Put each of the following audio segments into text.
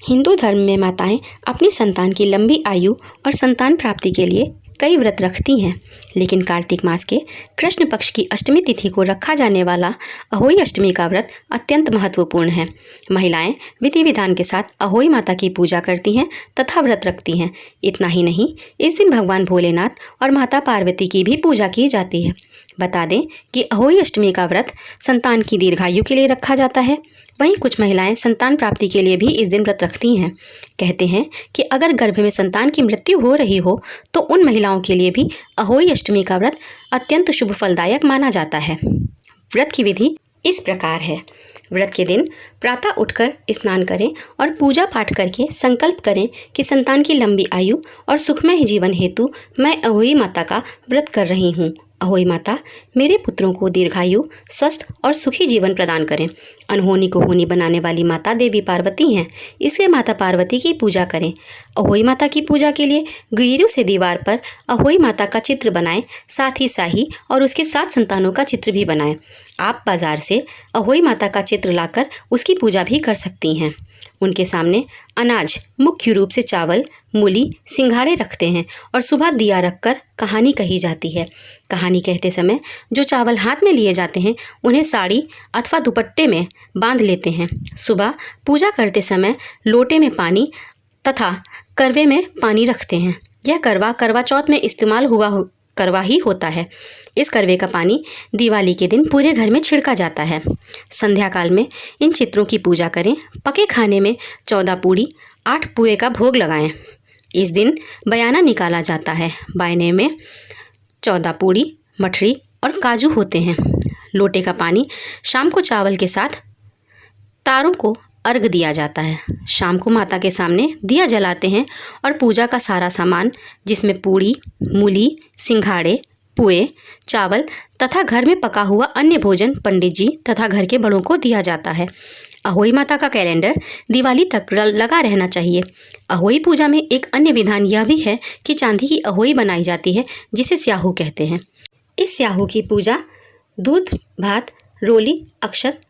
हिंदू धर्म में माताएं अपनी संतान की लंबी आयु और संतान प्राप्ति के लिए कई व्रत रखती हैं, लेकिन कार्तिक मास के कृष्ण पक्ष की अष्टमी तिथि को रखा जाने वाला अहोई अष्टमी का व्रत अत्यंत महत्वपूर्ण है। महिलाएं विधि विधान के साथ अहोई माता की पूजा करती हैं तथा व्रत रखती हैं। इतना ही नहीं, इस दिन भगवान भोलेनाथ और माता पार्वती की भी पूजा की जाती है। बता दें कि अहोई अष्टमी का व्रत संतान की दीर्घायु के लिए रखा जाता है। वहीं कुछ महिलाएं संतान प्राप्ति के लिए भी इस दिन व्रत रखती हैं। कहते हैं कि अगर गर्भ में संतान की मृत्यु हो रही हो तो उन महिलाओं के लिए भी अहोई अष्टमी का व्रत अत्यंत शुभ फलदायक माना जाता है। व्रत की विधि इस प्रकार है। व्रत के दिन प्रातः उठकर स्नान करें और पूजा पाठ करके संकल्प करें कि संतान की लंबी आयु और सुखमय जीवन हेतु मैं अहोई माता का व्रत कर रही हूँ। अहोई माता मेरे पुत्रों को दीर्घायु, स्वस्थ और सुखी जीवन प्रदान करें। अनहोनी को होनी बनाने वाली माता देवी पार्वती हैं, इसलिए माता पार्वती की पूजा करें। अहोई माता की पूजा के लिए गिरियों से दीवार पर अहोई माता का चित्र बनाएं, साथ ही शाही और उसके 7 संतानों का चित्र भी बनाएं। आप बाजार से अहोई माता का चित्र लाकर उसकी पूजा भी कर सकती हैं। उनके सामने अनाज, मुख्य रूप से चावल, मूली, सिंघाड़े रखते हैं और सुबह दिया रखकर कहानी कही जाती है। कहानी कहते समय जो चावल हाथ में लिए जाते हैं उन्हें साड़ी अथवा दुपट्टे में बांध लेते हैं। सुबह पूजा करते समय लोटे में पानी तथा करवे में पानी रखते हैं। यह करवा चौथ में इस्तेमाल हुआ करवा ही होता है। इस करवे का पानी दिवाली के दिन पूरे घर में छिड़का जाता है। संध्या काल में इन चित्रों की पूजा करें। पके खाने में 14 पूड़ी 8 पुए का भोग लगाएं। इस दिन बयाना निकाला जाता है। बायने में 14 पूड़ी, मठरी और काजू होते हैं। लोटे का पानी शाम को चावल के साथ तारों को अर्घ दिया जाता है। शाम को माता के सामने दिया जलाते हैं और पूजा का सारा सामान जिसमें पूड़ी, मूली, सिंघाड़े, पुए, चावल तथा घर में पका हुआ अन्य भोजन पंडित जी तथा घर के बड़ों को दिया जाता है। अहोई माता का कैलेंडर दिवाली तक लगा रहना चाहिए। अहोई पूजा में एक अन्य विधान यह भी है कि चांदी की अहोई बनाई जाती है, जिसे स्याहू कहते हैं। इस स्याहू की पूजा दूध, भात, रोली, अक्षत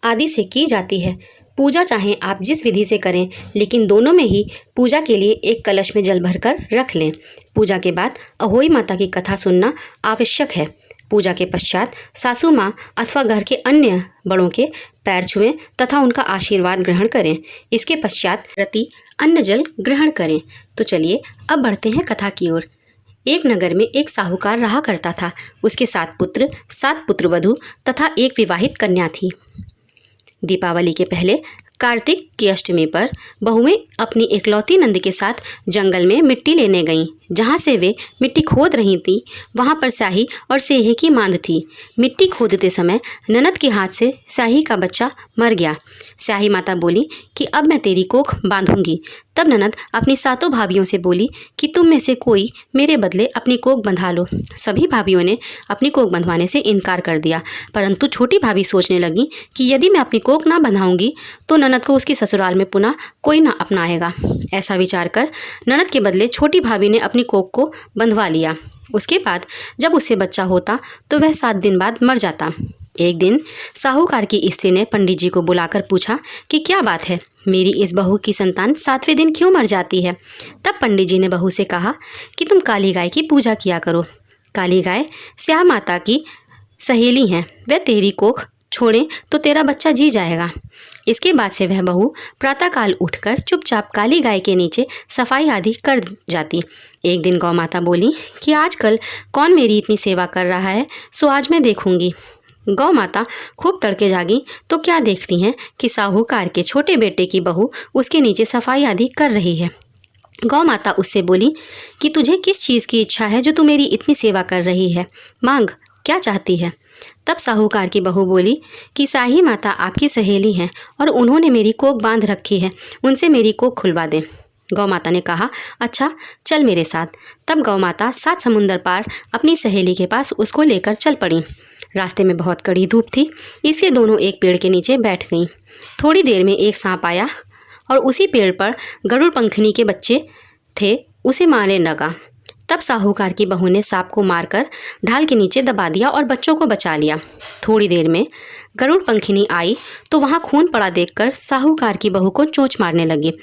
आदि से की जाती है। पूजा चाहें आप जिस विधि से करें, लेकिन दोनों में ही पूजा के लिए एक कलश में जल भरकर रख लें। पूजा के बाद अहोई माता की कथा सुनना आवश्यक है। पूजा के पश्चात सासू माँ अथवा घर के अन्य बड़ों के पैर छुएं तथा उनका आशीर्वाद ग्रहण करें। इसके पश्चात प्रति अन्न जल ग्रहण करें। तो चलिए अब बढ़ते हैं कथा की ओर। एक नगर में एक साहूकार रहा करता था। उसके 7 पुत्र, 7 पुत्रवधू तथा एक विवाहित कन्या थी। दीपावली के पहले कार्तिक की अष्टमी पर बहुएं अपनी इकलौती नंद के साथ जंगल में मिट्टी लेने गईं। जहाँ से वे मिट्टी खोद रही थीं वहाँ पर स्याही और सेहे की मांद थी। मिट्टी खोदते समय ननद के हाथ से स्याही का बच्चा मर गया। स्याही माता बोली कि अब मैं तेरी कोख बांधूंगी। तब ननद अपनी 7 भाभियों से बोली कि तुम में से कोई मेरे बदले अपनी कोख बंधा लो। सभी भाभियों ने अपनी कोख बंधवाने से इनकार कर दिया, परंतु छोटी भाभी सोचने लगी कि यदि मैं अपनी कोख ना बंधाऊंगी तो ननद को उसकी ससुराल में पुनः कोई ना अपनाएगा। ऐसा विचार कर ननद के बदले छोटी भाभी ने अपनी कोख को बंधवा लिया। उसके बाद जब उसे बच्चा होता तो वह 7 दिन बाद मर जाता। एक दिन साहूकार की स्त्री ने पंडित जी को बुलाकर पूछा कि क्या बात है, मेरी इस बहू की संतान 7वें दिन क्यों मर जाती है। तब पंडित जी ने बहू से कहा कि तुम काली गाय की पूजा किया करो। काली गाय स्याह माता की सहेली हैं, वह तेरी कोख छोड़ें तो तेरा बच्चा जी जाएगा। इसके बाद से वह बहू प्रातःकाल उठकर चुपचाप काली गाय के नीचे सफाई आदि कर जाती। एक दिन गौ माता बोली कि आजकल कौन मेरी इतनी सेवा कर रहा है, सो आज मैं देखूंगी। गौ माता खूब तड़के जागी तो क्या देखती हैं कि साहूकार के छोटे बेटे की बहू उसके नीचे सफाई आदि कर रही है। गौ माता उससे बोली कि तुझे किस चीज़ की इच्छा है जो तू मेरी इतनी सेवा कर रही है, मांग, क्या चाहती है। तब साहूकार की बहू बोली कि साही माता आपकी सहेली हैं और उन्होंने मेरी कोख बांध रखी है, उनसे मेरी कोख खुलवा दें। गौ माता ने कहा, अच्छा चल मेरे साथ। तब गौ माता 7 समुंदर पार अपनी सहेली के पास उसको लेकर चल पड़ी। रास्ते में बहुत कड़ी धूप थी, इसलिए दोनों एक पेड़ के नीचे बैठ गईं। थोड़ी देर में एक सांप आया और उसी पेड़ पर गरुड़ पंखनी के बच्चे थे, उसे मारने लगा। तब साहूकार की बहू ने सांप को मारकर ढाल के नीचे दबा दिया और बच्चों को बचा लिया। थोड़ी देर में गरुड़ पंखिनी आई तो वहाँ खून पड़ा देखकर साहूकार की बहू को चोंच मारने लगी।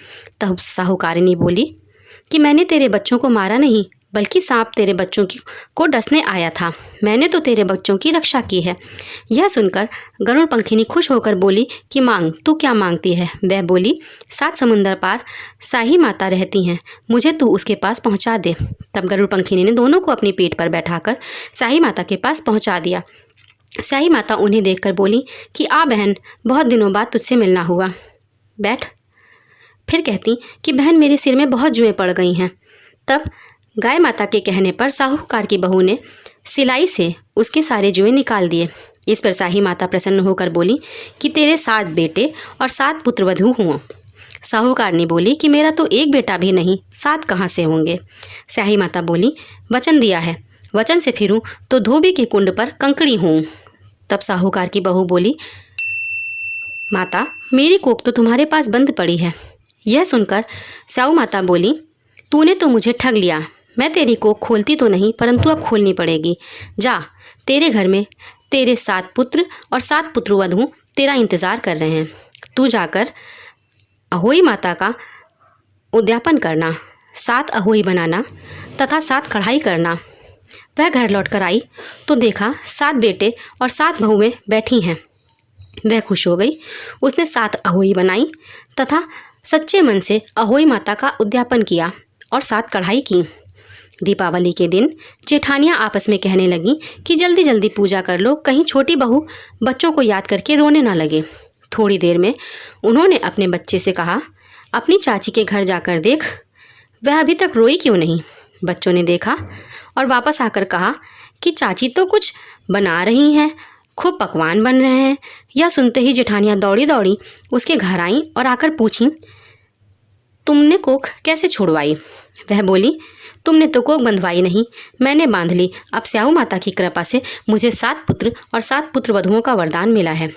तब साहूकारिनी बोली कि मैंने तेरे बच्चों को मारा नहीं, बल्कि सांप तेरे बच्चों को डसने आया था। मैंने तो तेरे बच्चों की रक्षा की है। यह सुनकर गरुड़ पंखिनी खुश होकर बोली कि मांग, तू क्या मांगती है? वह बोली, 7 समुंदर पार साही माता रहती हैं, मुझे तू उसके पास पहुंचा दे। तब गरुड़ पंखिनी ने दोनों को अपनी पीठ पर बैठाकर साही माता के पास पहुंचा दिया। साही माता उन्हें देखकर बोली कि आ बहन, बहुत दिनों बाद तुझसे मिलना हुआ, बैठ। फिर कहती कि बहन, मेरे सिर में बहुत जुएं पड़ गई हैं। तब गाय माता के कहने पर साहूकार की बहू ने सिलाई से उसके सारे जुएं निकाल दिए। इस पर साही माता प्रसन्न होकर बोली कि तेरे 7 बेटे और 7 पुत्रवधू हुआ। साहूकार ने बोली कि मेरा तो एक बेटा भी नहीं, 7 कहाँ से होंगे? साही माता बोली, वचन दिया है, वचन से फिरूं तो धोबी के कुंड पर कंकड़ी हूँ। तब साहूकार की बहू बोली, माता, मेरी कोख तो तुम्हारे पास बंद पड़ी है। यह सुनकर स्याऊ माता बोली, तूने तो मुझे ठग लिया। मैं तेरी कोख खोलती तो नहीं, परंतु अब खोलनी पड़ेगी। जा, तेरे घर में तेरे 7 पुत्र और 7 पुत्रवधू तेरा इंतज़ार कर रहे हैं। तू जाकर अहोई माता का उद्यापन करना, 7 अहोई बनाना तथा 7 कढ़ाई करना। वह घर लौटकर आई तो देखा 7 बेटे और 7 बहुएं बैठी हैं। वह खुश हो गई। उसने 7 अहोई बनाई तथा सच्चे मन से अहोई माता का उद्यापन किया और 7 कढ़ाई की। दीपावली के दिन जेठानियाँ आपस में कहने लगीं कि जल्दी जल्दी पूजा कर लो, कहीं छोटी बहू बच्चों को याद करके रोने ना लगे। थोड़ी देर में उन्होंने अपने बच्चे से कहा, अपनी चाची के घर जाकर देख, वह अभी तक रोई क्यों नहीं? बच्चों ने देखा और वापस आकर कहा कि चाची तो कुछ बना रही हैं, खूब पकवान बन रहे हैं। यह सुनते ही जेठानियाँ दौड़ी दौड़ी उसके घर आईं और आकर पूछीं, तुमने कोख कैसे छुड़वाई? वह बोली, तुमने तो कोख बंधवाई नहीं, मैंने बांध ली। अब स्याऊ माता की कृपा से मुझे 7 पुत्र और 7 पुत्रवधुओं का वरदान मिला है।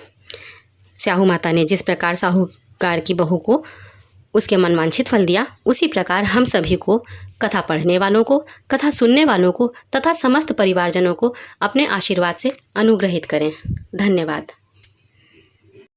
स्याऊ माता ने जिस प्रकार साहूकार की बहू को उसके मनवांछित फल दिया, उसी प्रकार हम सभी को, कथा पढ़ने वालों को, कथा सुनने वालों को तथा समस्त परिवारजनों को अपने आशीर्वाद से अनुग्रहित करें। धन्यवाद।